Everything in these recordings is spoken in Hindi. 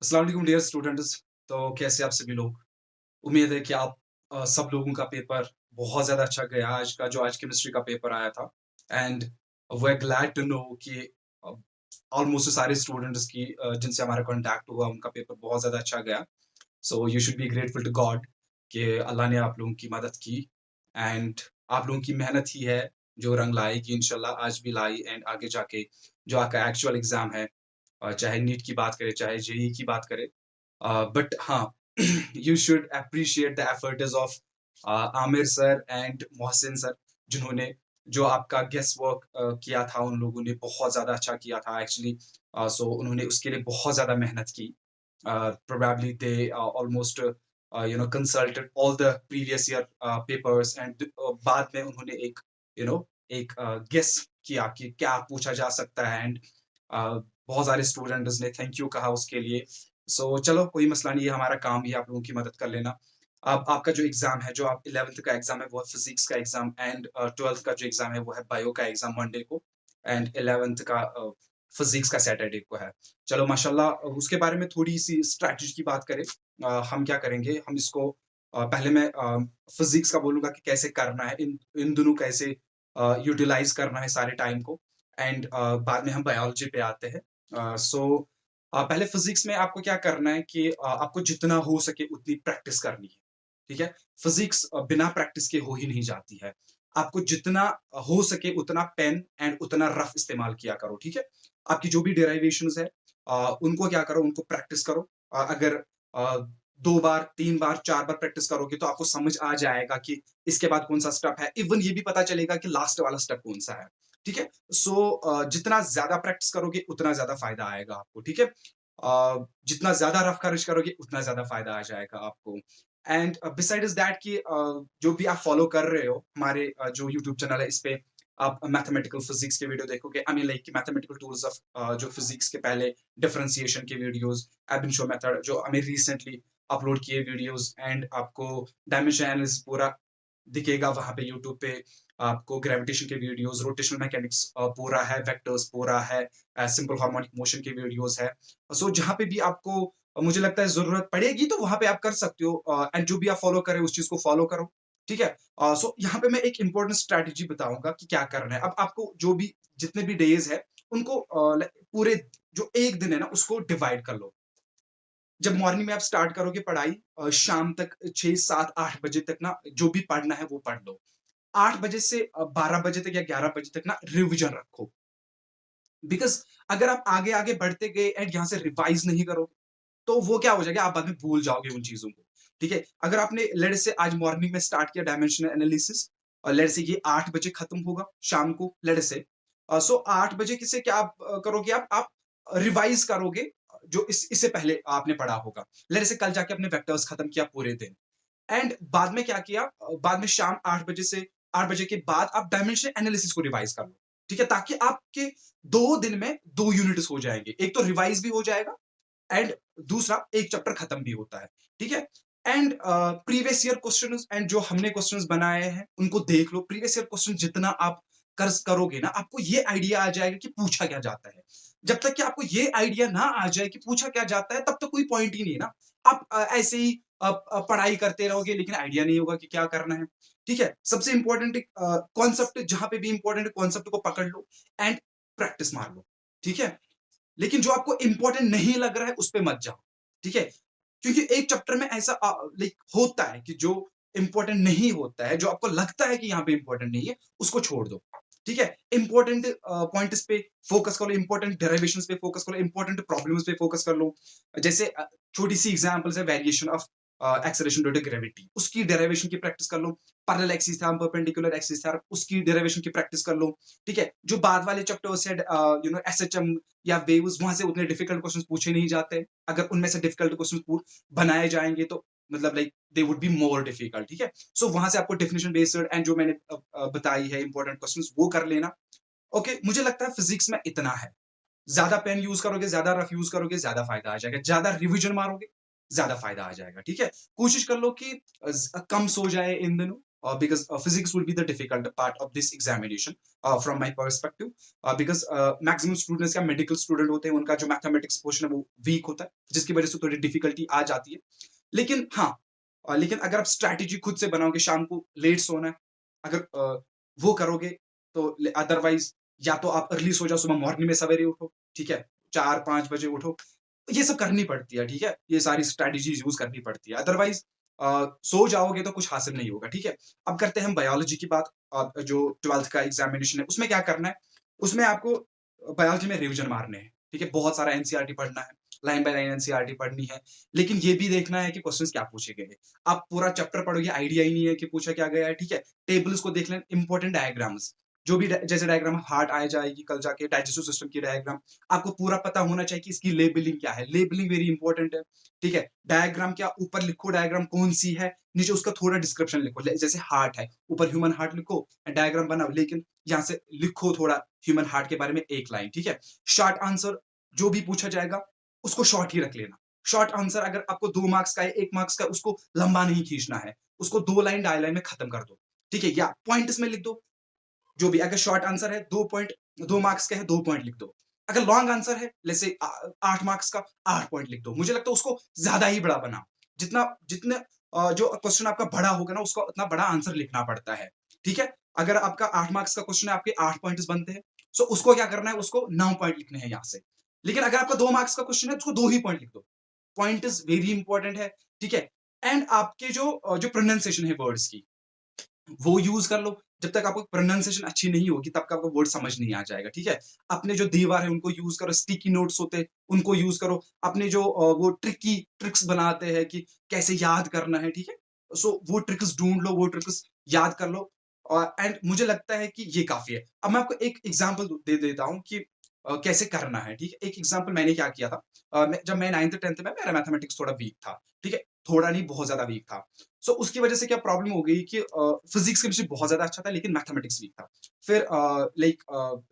अस्सलाम वालेकुम डियर स्टूडेंट्स। तो कैसे आप सभी लोग? उम्मीद है कि आप सब लोगों का पेपर बहुत ज़्यादा अच्छा गया आज केमिस्ट्री का पेपर आया था। And we are glad to know कि अ, ऑलमोस्ट सारे स्टूडेंट्स की जिनसे हमारा कॉन्टैक्ट हुआ उनका पेपर बहुत ज़्यादा अच्छा गया। So you should be grateful to God कि अल्लाह ने आप लोगों की मदद की एंड आप लोगों की मेहनत ही है जो रंग लाएगी इंशाल्लाह आज भी लाई एंड आगे जाके जो आपका एक्चुअल एग्ज़ाम है चाहे नीट की बात करें, चाहे जेईई की बात करें बट हाँ you should appreciate the efforts of Aamir sir and Mohsin sir जिन्होंने जो आपका गेस वर्क किया था उन लोगों ने बहुत ज़्यादा अच्छा किया था एक्चुअली सो उन्होंने उसके लिए बहुत ज़्यादा मेहनत की probably they almost consulted all the previous year papers and बाद में उन्होंने एक you know एक गेस किया कि क्या पूछा जा सकता है एंड बहुत सारे स्टूडेंट्स ने थैंक यू कहा उसके लिए सो चलो कोई मसला नहीं है हमारा काम ही है आप लोगों की मदद कर लेना अब आपका जो एग्जाम है जो आप 11th का एग्जाम है वो है फिजिक्स का एग्जाम एंड 12th का जो एग्जाम है वो है बायो का एग्जाम मंडे को एंड 11th का फिजिक्स का सैटरडे को है चलो माशाल्लाह उसके बारे में थोड़ी-सी स्ट्रैटेजी की बात करें हम क्या करेंगे हम इसको पहले मैं फिज़िक्स का बोलूँगा कि कैसे करना है, इन इन दोनों कैसे यूटिलाइज़ करना है सारे टाइम को एंड बाद में हम बायोलॉजी पे आते हैं। पहले फिज़िक्स में आपको क्या करना है कि आपको जितना हो सके उतनी प्रैक्टिस करनी है, ठीक है? फिज़िक्स बिना प्रैक्टिस के हो ही नहीं जाती है। आपको जितना हो सके उतना पेन एंड उतना रफ इस्तेमाल किया करो, ठीक है? आपकी जो भी डेरिवेशंस है उनको क्या करो, उनको प्रैक्टिस करो। अगर 2 बार, 3 बार, 4 बार प्रैक्टिस करोगे तो आपको समझ आ जाएगा कि इसके बाद कौन-सा स्टेप है। इवन ये भी पता चलेगा कि लास्ट वाला स्टेप कौन-सा है, ठीक है? जितना ज़्यादा प्रैक्टिस करोगे उतना ज़्यादा फ़ायदा आएगा आपको, ठीक है? जितना ज़्यादा रफ खर्च करोगे उतना ज़्यादा फ़ायदा आ जाएगा आपको। एंड बिसाइड्स दैट कि जो भी आप फ़ॉलो कर रहे हो, हमारे जो यूट्यूब चैनल है इस पे आप मैथमेटिकल फिजिक्स के वीडियो देखोगे आई मीन लाइक कि मैथमेटिकल टूल्स ऑफ जो फिजिक्स के पहले डिफरेंशिएशन के वीडियोस एब इंशो मेथड जो हमें रिसेंटली अपलोड किए वीडियोस एंड आपको डायमेंशन एनालिसिस पूरा दिखेगा वहां पे यूट्यूब पे आपको ग्रेविटेशन के वीडियोस रोटेशनल मैकेनिक्स पूरा है वेक्टर्स पूरा है सिंपल हार्मोनिक मोशन के वीडियोस है जहां पे भी आपको मुझे लगता है जरूरत पड़ेगी तो वहां पे आप कर सकते हो एंड जो भी आप फॉलो करें उस चीज को फॉलो करो ठीक है यहाँ पे मैं एक इंपॉर्टेंट स्ट्रैटेजी बताऊंगा कि क्या करना है अब आपको जो भी जितने भी डेज है उनको पूरे जो एक दिन है ना उसको डिवाइड कर लो जब मॉर्निंग में आप स्टार्ट करोगे पढ़ाई शाम तक 6 7 8 बजे तक ना जो भी पढ़ना है वो पढ़ लो 8 बजे से 12 बजे तक या 11 बजे तक ना रिवीजन रखो बिकॉज अगर आप आगे आगे बढ़ते गए एंड यहाँ से रिवाइज नहीं करोगे तो वो क्या हो जाएगा आप बाद में भूल जाओगे उन चीजों को ठीक है अगर आपने लेट से आज मॉर्निंग में स्टार्ट किया डायमेंशनल एनालिसिस और लेट से ये 8 बजे खत्म होगा शाम को लेट से 8 बजे किसे क्या आप करोगे आप रिवाइज करोगे जो इससे पहले आपने पढ़ा होगा लेट से कल जाके अपने वेक्टर्स खत्म किया पूरे दिन एंड बाद में क्या किया बाद में शाम 8 बजे से 8 बजे के बाद आप डायमेंशन एनालिसिस को रिवाइज कर लो ठीक है ताकि आपके 2 दिन में 2 यूनिट्स हो जाएंगे एक तो रिवाइज भी हो जाएगा एंड दूसरा एक चैप्टर खत्म भी होता है ठीक है and previous year questions and जो हमने क्वेश्चंस बनाए हैं उनको देख लो प्रीवियस ईयर क्वेश्चन जितना आप कर करोगे ना आपको ये आइडिया आ जाएगा कि पूछा क्या जाता है जब तक कि आपको ये आइडिया ना आ जाए कि पूछा क्या जाता है तब तक कोई पॉइंट ही नहीं है ना आप ऐसे ही पढ़ाई करते रहोगे लेकिन आइडिया नहीं होगा कि क्या करना है ठीक है सबसे इंपॉर्टेंट कॉन्सेप्ट जहां पे भी इंपॉर्टेंट कॉन्सेप्ट को पकड़ लो एंड प्रैक्टिस मार लो ठीक है लेकिन जो आपको इंपॉर्टेंट नहीं लग रहा है उस पे मत जाओ ठीक है क्योंकि एक चैप्टर में ऐसा लाइक होता है कि जो इंपॉर्टेंट नहीं होता है जो आपको लगता है कि यहाँ पे इंपॉर्टेंट नहीं है उसको छोड़ दो ठीक है इंपॉर्टेंट पॉइंट्स पे फोकस कर लो इंपॉर्टेंट डेरिवेशंस पे फोकस कर लो इंपॉर्टेंट प्रॉब्लम्स पे फोकस कर लो जैसे छोटी सी एग्जांपल्स है variation of acceleration due to gravity उसकी डेरिवेशन की प्रैक्टिस कर लो पैरेलल एक्सिस था परपेंडिकुलर एक्सिस था उसकी डेरिवेशन की प्रैक्टिस कर लो ठीक है जो बाद वाले चैप्टर्स है एसएचएम या वेव्स वहां से उतने डिफिकल्ट क्वेश्चंस पूछे नहीं जाते अगर उनमें से डिफिकल्ट क्वेश्चंस बनाए जाएंगे तो मतलब like they would be more difficult ठीक है वहां से आपको डेफिनेशन बेस्ड एंड जो मैंने बताई है इंपॉर्टेंट क्वेश्चंस वो कर लेना ओके मुझे लगता है फिजिक्स में इतना है ज्यादा पेन यूज करोगे ज्यादा रफ यूज करोगे ज्यादा फायदा आ जाएगा ज्यादा रिविजन मारोगे ज्यादा फायदा आ जाएगा ठीक है कोशिश कर लो कि कम सो जाए इन दिनों because physics will be the difficult part of this examination from my perspective, because maximum students या medical student होते हैं, उनका जो mathematics portion है वो weak होता है, जिसकी वजह से थोड़ी difficulty आ जाती है। लेकिन हाँ, लेकिन अगर आप strategy खुद से बनाओगे, शाम को लेट सोना है, अगर वो करोगे तो अदरवाइज या तो आप अर्ली सो जाओ, सुबह मॉर्निंग में सवेरे उठो, ठीक है? 4-5 बजे उठो, ये सब करनी पड़ती है, ठीक है? ये सारी स्ट्रैटेजीज़ यूज़ करनी पड़ती है, अदरवाइज़ सो जाओगे तो कुछ हासिल नहीं होगा, ठीक है? अब करते हैं हम बायोलॉजी की बात। जो 12th का एग्ज़ामिनेशन है, उसमें क्या करना है? उसमें आपको बायोलॉजी में रिवीजन मारने हैं, ठीक है? बहुत सारा एनसीईआरटी पढ़ना है, लाइन बाय लाइन एनसीईआरटी पढ़नी है, लेकिन ये भी देखना है कि क्वेश्चन्स क्या पूछे गए हैं। आप पूरा चैप्टर पढ़ोगे, आइडिया ही नहीं है कि पूछा क्या गया है, ठीक है? टेबल्स को देख लें, इम्पोर्टेंट डायग्राम्स, जो भी जैसे डायग्राम हार्ट आ जाएगी कल जाके, डाइजेस्टिव सिस्टम की डायग्राम, आपको पूरा पता होना चाहिए कि इसकी लेबलिंग क्या है। लेबलिंग वेरी इंपॉर्टेंट है, ठीक है? डायग्राम क्या, ऊपर लिखो डायग्राम कौन-सी है, नीचे उसका थोड़ा डिस्क्रिप्शन लिखो। जैसे हार्ट है, ऊपर ह्यूमन हार्ट लिखो, डायग्राम बनाओ, लेकिन यहाँ से लिखो थोड़ा ह्यूमन हार्ट के बारे में 1 लाइन, ठीक है? शॉर्ट आंसर जो भी पूछा जाएगा, उसको शॉर्ट ही रख लेना। शॉर्ट आंसर अगर आपको 2 मार्क्स का है, 1 मार्क्स का, उसको लंबा नहीं खींचना है। उसको 2 लाइन, ढाई लाइन में खत्म कर दो, ठीक है? या पॉइंट्स में लिख दो, जो भी। अगर शॉर्ट आंसर है 2 पॉइंट, 2 मार्क्स का है, 2 पॉइंट लिख दो। अगर लॉन्ग आंसर है, लेट्स से 8 मार्क्स का, 8 पॉइंट लिख दो। मुझे लगता है उसको ज़्यादा ही बड़ा बनाओ। जितना जितने जो क्वेश्चन आपका बड़ा होगा ना, उसका उतना बड़ा आंसर लिखना पड़ता है, ठीक है? अगर आपका 8 मार्क्स का क्वेश्चन है, आपके 8 पॉइंट्स बनते हैं, सो उसको क्या करना है, उसको 9 पॉइंट लिखने हैं यहाँ से। लेकिन अगर आपका 2 मार्क्स का क्वेश्चन है, तो उसको 2 ही पॉइंट लिख दो। पॉइंट इज़ वेरी इंपॉर्टेंट है, ठीक है? एंड आपके जो प्रोनंसिएशन है वर्ड्स की, वो यूज़ कर लो। जब तक आपको प्रोनंसिएशन अच्छी नहीं होगी, तब तक आपको वर्ड समझ नहीं आ जाएगा, ठीक है? अपने जो दीवार है, उनको यूज़ करो, स्टिकी नोट्स होते हैं, उनको यूज़ करो। अपने जो वो ट्रिक्स बनाते हैं कि कैसे याद करना है, ठीक है? सो वो ट्रिक्स ढूँढ लो, वो ट्रिक्स याद कर लो, एंड मुझे लगता है कि ये काफ़ी है। अब मैं आपको एक एग्ज़ाम्पल दे देता हूँ कि कैसे करना है, ठीक है? एक एग्ज़ाम्पल मैंने क्या किया था, जब मैं 9th-10th में, मेरा मैथमेटिक्स थोड़ा वीक था, ठीक है? थोड़ा नहीं, बहुत ज़्यादा वीक था। सो उसकी वजह से क्या प्रॉब्लम हो गई कि फिजिक्स केमिस्ट्री बहुत ज़्यादा अच्छा था, लेकिन मैथमेटिक्स वीक था। फिर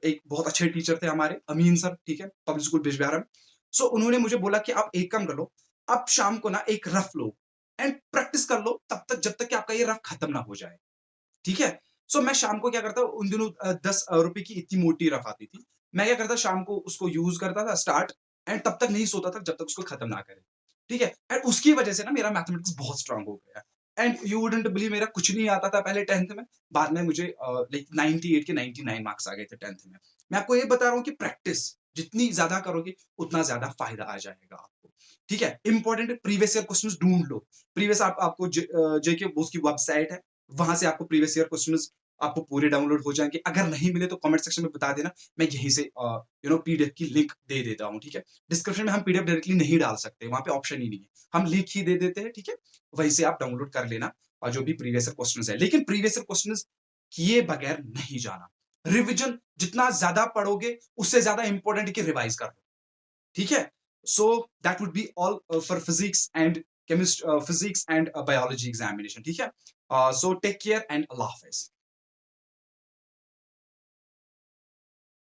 एक बहुत अच्छे टीचर थे हमारे, अमीन सर, ठीक है? पब्लिक स्कूल बिजबिहारा में। सो उन्होंने मुझे बोला कि आप एक काम कर लो, आप शाम को ना एक रफ लो एंड प्रैक्टिस कर लो तब तक, जब तक कि आपका ये रफ खत्म ना हो जाए, ठीक है? सो मैं शाम को क्या करता, उन दिनों ₹10 रुपए की इतनी मोटी रफ आती थी। मैं क्या करता, शाम को उसको यूज़ करता था स्टार्ट, एंड तब तक नहीं सोता था जब तक उसको खत्म ना करे। ठीक है? एंड उसकी वजह से ना मेरा मैथमेटिक्स बहुत स्ट्रॉन्ग हो गया। एंड यू वुडन्ट बिलीव, मेरा कुछ नहीं आता था पहले 10th में, बाद में मुझे लाइक 98 के 99 मार्क्स आ गए थे 10th में। मैं आपको ये बता रहा हूँ कि प्रैक्टिस जितनी ज़्यादा करोगे, उतना ज़्यादा फ़ायदा आ जाएगा आपको। ठीक है? इम्पोर्टेंट है, प्रीवियस ईयर क्वेश्चन्स ढूँढ लो। प्रीवियस आपको जेके वो उसकी वेबसाइट है, वहाँ से आपको प्रीवियस ईयर क्वेश्चन्स आपको पूरे डाउनलोड हो जाएँगे। अगर नहीं मिले तो कमेंट सेक्शन में बता देना, मैं यहीं से पीडीएफ की लिंक दे देता हूँ, ठीक है? डिस्क्रिप्शन में हम पीडीएफ डायरेक्टली नहीं डाल सकते, वहाँ पे ऑप्शन ही नहीं है। हम लिंक ही दे देते हैं, ठीक है? वहीं से आप डाउनलोड कर लेना, और जो भी प्रीवियस ईयर क्वेश्चन्स है। लेकिन प्रीवियस ईयर क्वेश्चन्स किए बगैर नहीं जाना। रिविज़न जितना ज़्यादा पढ़ोगे, उससे ज़्यादा इम्पोर्टेंट है कि रिवाइज़ कर लो, ठीक है? So that would be all for physics and biology examination, ठीक है? So take care and Allah Hafiz.